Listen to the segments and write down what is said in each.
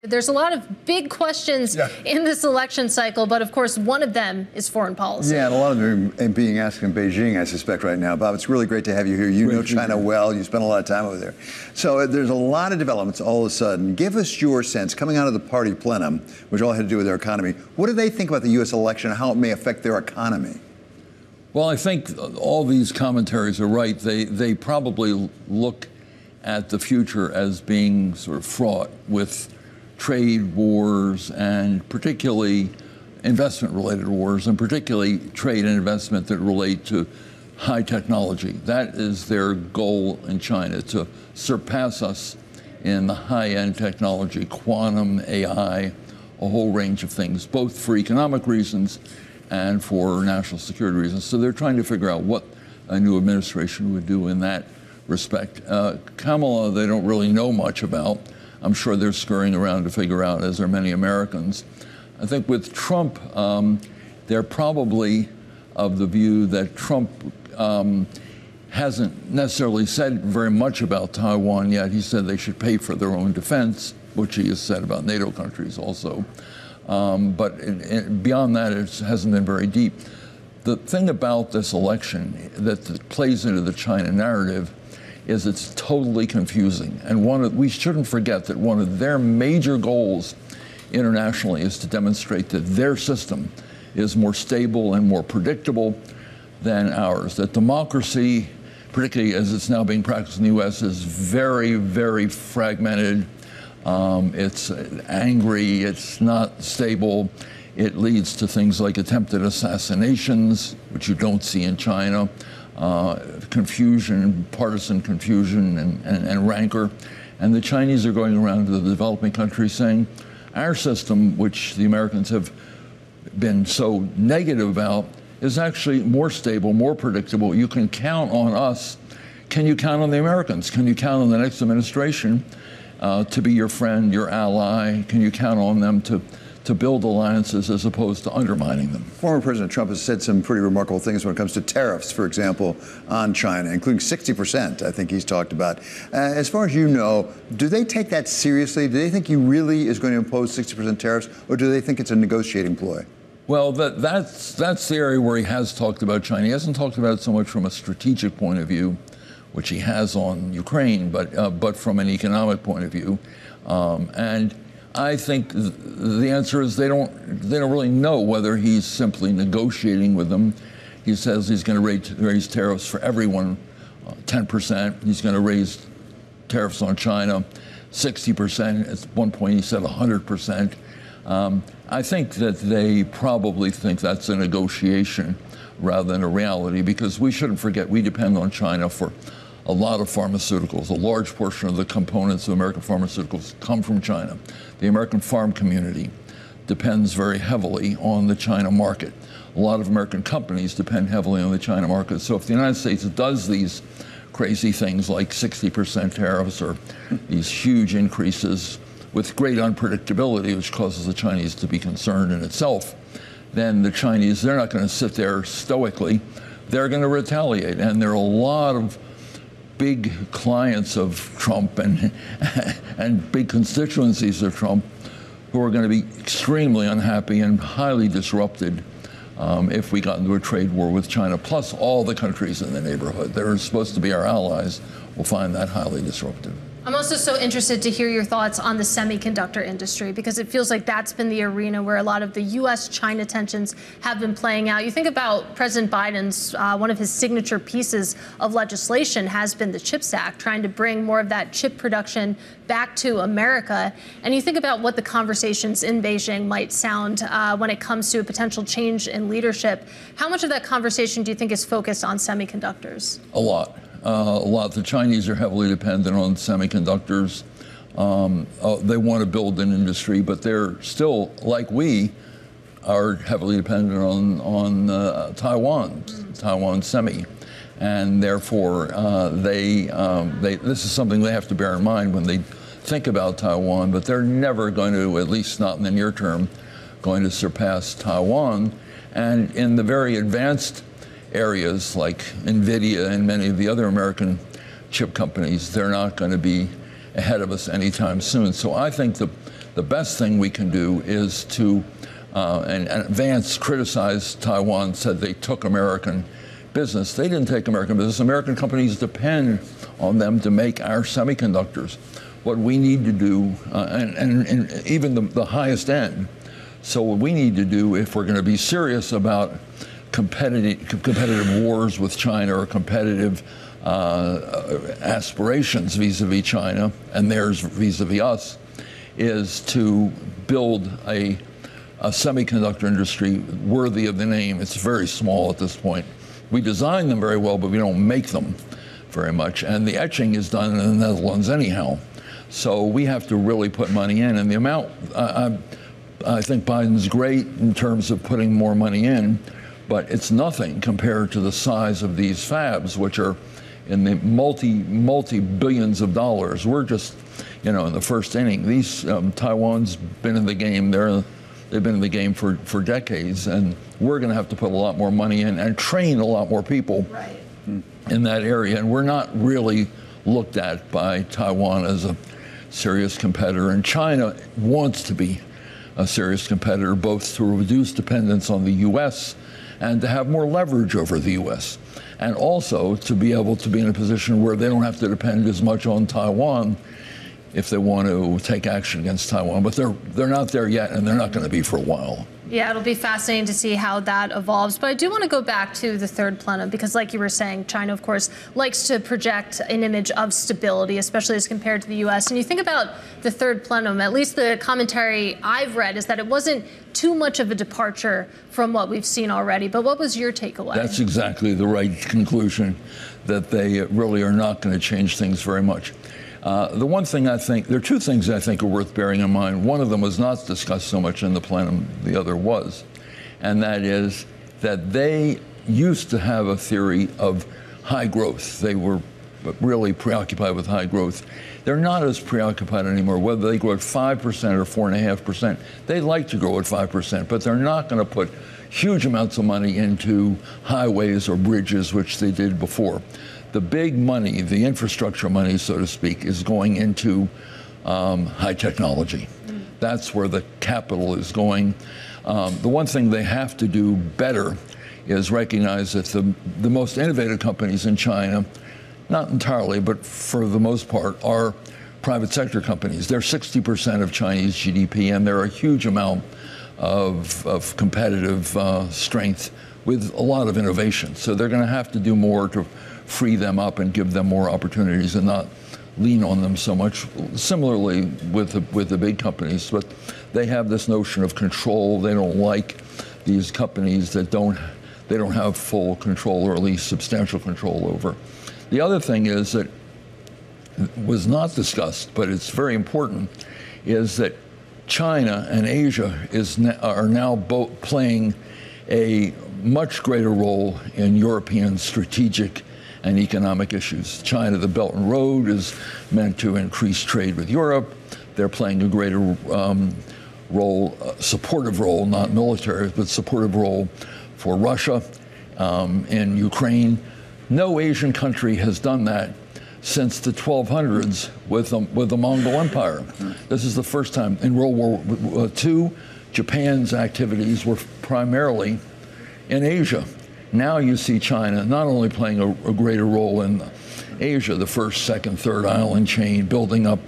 There's a lot of big questions in this election cycle, but of course, one of them is foreign policy. Yeah, and a lot of them are being asked in Beijing, I suspect, right now. Bob, it's really great to have you here. You know China well. You spent a lot of time over there. So there's a lot of developments all of a sudden. Give us your sense, coming out of the party plenum, which all had to do with their economy, what do they think about the U.S. election and how it may affect their economy? Well, I think all these commentaries are right. They probably look at the future as being sort of fraught with trade wars and particularly investment-related wars, and particularly trade and investment that relate to high technology. That is their goal in China, to surpass us in the high-end technology, quantum, AI, a whole range of things, both for economic reasons and for national security reasons. So they're trying to figure out what a new administration would do in that respect. Kamala, they don't really know much about. I'm sure they're scurrying around to figure out, as are many Americans. I think with Trump, they're probably of the view that Trump hasn't necessarily said very much about Taiwan yet. He said they should pay for their own defense, which he has said about NATO countries also. But beyond that, it hasn't been very deep. The thing about this election that plays into the China narrative is it's totally confusing. And we shouldn't forget that one of their major goals internationally is to demonstrate that their system is more stable and more predictable than ours. That democracy, particularly as it's now being practiced in the U.S., is very, very fragmented. It's angry, it's not stable. It leads to things like attempted assassinations, which you don't see in China. Confusion, partisan confusion and rancor. And the Chinese are going around to the developing countries saying, our system, which the Americans have been so negative about, is actually more stable, more predictable. You can count on us. Can you count on the Americans? Can you count on the next administration to be your friend, your ally? Can you count on them to build alliances as opposed to undermining them? Former President Trump has said some pretty remarkable things when it comes to tariffs, for example, on China, including 60%, I think he's talked about. As far as you know, do they take that seriously? Do they think he really is going to impose 60% tariffs, or do they think it's a negotiating ploy? Well, that's the area where he has talked about China. He hasn't talked about it so much from a strategic point of view, which he has on Ukraine, but from an economic point of view. And I think the answer is they don't really know whether he's simply negotiating with them. He says he's going to raise tariffs for everyone 10%. He's going to raise tariffs on China 60%. At one point he said 100%. I think that they probably think that's a negotiation rather than a reality, because we shouldn't forget we depend on China for a lot of pharmaceuticals. A large portion of the components of American pharmaceuticals come from China. The American farm community depends very heavily on the China market. A lot of American companies depend heavily on the China market. So if the United States does these crazy things like 60% tariffs or these huge increases with great unpredictability, which causes the Chinese to be concerned in itself, then the Chinese, they're not going to sit there stoically. They're going to retaliate. And there are a lot of big clients of Trump and big constituencies of Trump who are going to be extremely unhappy and highly disrupted if we got into a trade war with China, plus all the countries in the neighborhood that are supposed to be our allies will find that highly disruptive. I'm also so interested to hear your thoughts on the semiconductor industry, because it feels like that's been the arena where a lot of the U.S.-China tensions have been playing out. You think about President Biden's, one of his signature pieces of legislation has been the CHIPS Act, trying to bring more of that chip production back to America. And you think about what the conversations in Beijing might sound when it comes to a potential change in leadership. How much of that conversation do you think is focused on semiconductors? A lot. A lot. The Chinese are heavily dependent on semiconductors. They want to build an industry, but they're still, like we, are heavily dependent on Taiwan semi. And therefore, this is something they have to bear in mind when they think about Taiwan, but they're never going to, at least not in the near term, going to surpass Taiwan. And in the very advanced areas like NVIDIA and many of the other American chip companies, they're not going to be ahead of us anytime soon. So I think the the best thing we can do is to, and Vance criticized Taiwan, said they took American business. They didn't take American business. American companies depend on them to make our semiconductors. What we need to do, and even the highest end, so what we need to do if we're going to be serious about competitive wars with China or competitive aspirations vis-a-vis China and theirs vis-a-vis us, is to build a semiconductor industry worthy of the name. It's very small at this point. We design them very well, but we don't make them very much. And the etching is done in the Netherlands anyhow. So we have to really put money in. And the amount, I think Biden's great in terms of putting more money in, but it's nothing compared to the size of these fabs, which are in the multi-billions of dollars. We're just, in the first inning. These, Taiwan's been in the game. They've been in the game for decades, and we're going to have to put a lot more money in and train a lot more people in that area. And we're not really looked at by Taiwan as a serious competitor. And China wants to be a serious competitor, both to reduce dependence on the U.S. and to have more leverage over the U.S. and also to be able to be in a position where they don't have to depend as much on Taiwan if they want to take action against Taiwan. But they're not there yet, and they're not going to be for a while. Yeah, it'll be fascinating to see how that evolves. But I do want to go back to the third plenum, because like you were saying, China, of course, likes to project an image of stability, especially as compared to the U.S. And you think about the third plenum, at least the commentary I've read is that it wasn't too much of a departure from what we've seen already. But what was your takeaway? That's exactly the right conclusion, that they really are not going to change things very much. The one thing I think, there are two things I think are worth bearing in mind. One of them was not discussed so much in the plenum, the other was, and that is that they used to have a theory of high growth. They were really preoccupied with high growth. They're not as preoccupied anymore, whether they grow at 5% or 4.5%. They like to grow at 5%, but they're not going to put huge amounts of money into highways or bridges, which they did before. The big money, the infrastructure money, so to speak, is going into high technology. That's where the capital is going. The one thing they have to do better is recognize that the most innovative companies in China, not entirely, but for the most part, are private sector companies. They're 60% of Chinese GDP, and they're a huge amount of competitive strength with a lot of innovation. So they're going to have to do more to free them up and give them more opportunities and not lean on them so much. Similarly with the big companies, but they have this notion of control. They don't like these companies that they don't have full control, or at least substantial control over. The other thing is that was not discussed, but it's very important, is that China and Asia are now both playing a much greater role in European strategic and economic issues. China, the Belt and Road is meant to increase trade with Europe. They're playing a greater role, supportive role, not military, but supportive role for Russia in Ukraine. No Asian country has done that since the 1200s with the Mongol Empire. This is the first time. In World War II, Japan's activities were primarily in Asia. Now you see China not only playing a greater role in Asia, the first, second, third island chain, building up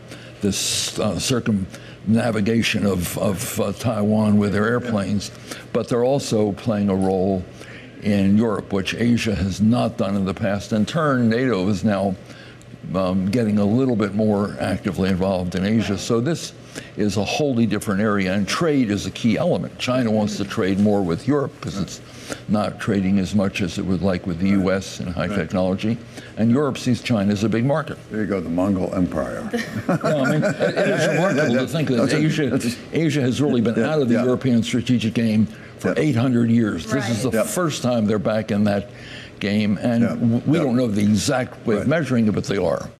this circumnavigation of Taiwan with their airplanes, but they're also playing a role in Europe, which Asia has not done in the past. In turn, NATO is now getting a little bit more actively involved in Asia. So this is a wholly different area, and trade is a key element. China wants to trade more with Europe because it's not trading as much as it would like with the U.S. in high technology, and Europe sees China as a big market. There you go, the Mongol Empire. Yeah, I mean, it is remarkable to think that Asia has really been out of the European strategic game for 800 years. This is the first time they're back in that game, and we don't know the exact way of measuring it, but they are.